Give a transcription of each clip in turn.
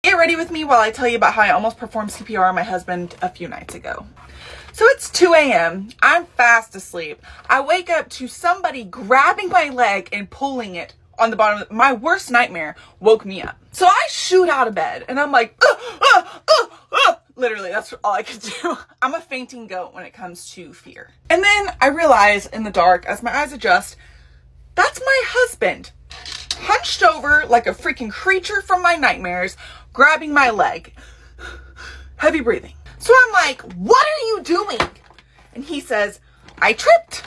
Get ready with me while I tell you about how I almost performed CPR on my husband a few nights ago. So it's 2 a.m. I'm fast asleep. I wake up to somebody grabbing my leg and pulling it on the bottom. My worst nightmare woke me up. So I shoot out of bed and I'm like, literally, that's all I could do. I'm a fainting goat when it comes to fear. And then I realize in the dark, as my eyes adjust, that's my husband, hunched over like a freaking creature from my nightmares, grabbing my leg. Heavy breathing. So I'm like, what are you doing? And he says, I tripped.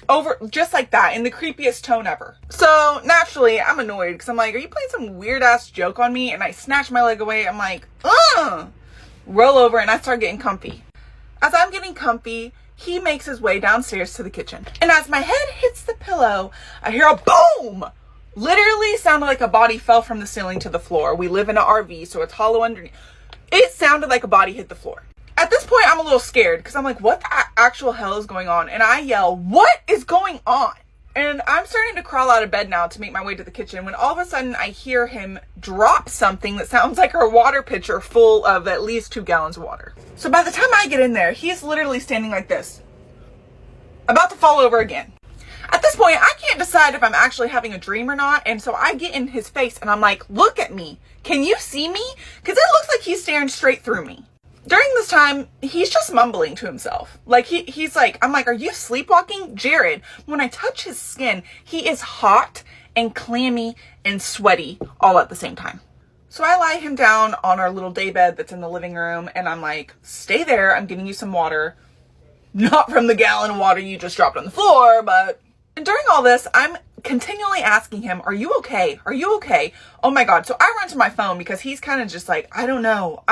Over, just like that, in the creepiest tone ever. So naturally, I'm annoyed because I'm like, are you playing some weird ass joke on me? And I snatch my leg away. I'm like, roll over, and I start getting comfy. As I'm getting comfy, he makes his way downstairs to the kitchen. And as my head hits the pillow, I hear a boom. Literally sounded like a body fell from the ceiling to the floor. We live in an RV, so it's hollow underneath. It sounded like a body hit the floor. At this point, I'm a little scared because I'm like, what the actual hell is going on? And I yell, what is going on? And I'm starting to crawl out of bed now to make my way to the kitchen when all of a sudden I hear him drop something that sounds like a water pitcher full of at least 2 gallons of water. So by the time I get in there, he's literally standing like this, about to fall over again. At this point, I can't decide if I'm actually having a dream or not. And so I get in his face and I'm like, look at me. Can you see me? Because it looks like he's staring straight through me. During this time, he's just mumbling to himself. Like he's like, I'm like, are you sleepwalking? Jared, when I touch his skin, he is hot and clammy and sweaty all at the same time. So I lie him down on our little day bed that's in the living room. And I'm like, stay there. I'm giving you some water. Not from the gallon of water you just dropped on the floor, but... And during all this, I'm continually asking him, are you okay? Are you okay? Oh my God. So I run to my phone because he's kind of just like, I don't know.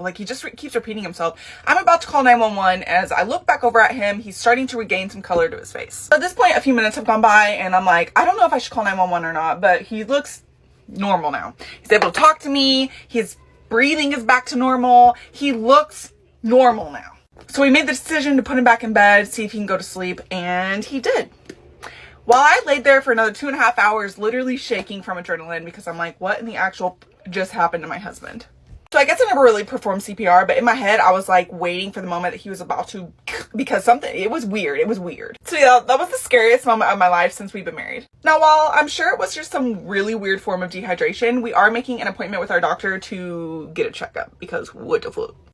Like he just keeps repeating himself. I'm about to call 911 as I look back over at him. He's starting to regain some color to his face. So at this point, a few minutes have gone by and I'm like, I don't know if I should call 911 or not, but he looks normal now. He's able to talk to me. His breathing is back to normal. He looks normal now. So we made the decision to put him back in bed, see if he can go to sleep, and he did. While I laid there for another 2.5 hours, literally shaking from adrenaline because I'm like, what in the actual just happened to my husband? So I guess I never really performed CPR, but in my head, I was like waiting for the moment that he was about to, because it was weird. So yeah, that was the scariest moment of my life since we've been married. Now, while I'm sure it was just some really weird form of dehydration, we are making an appointment with our doctor to get a checkup because what the fuck?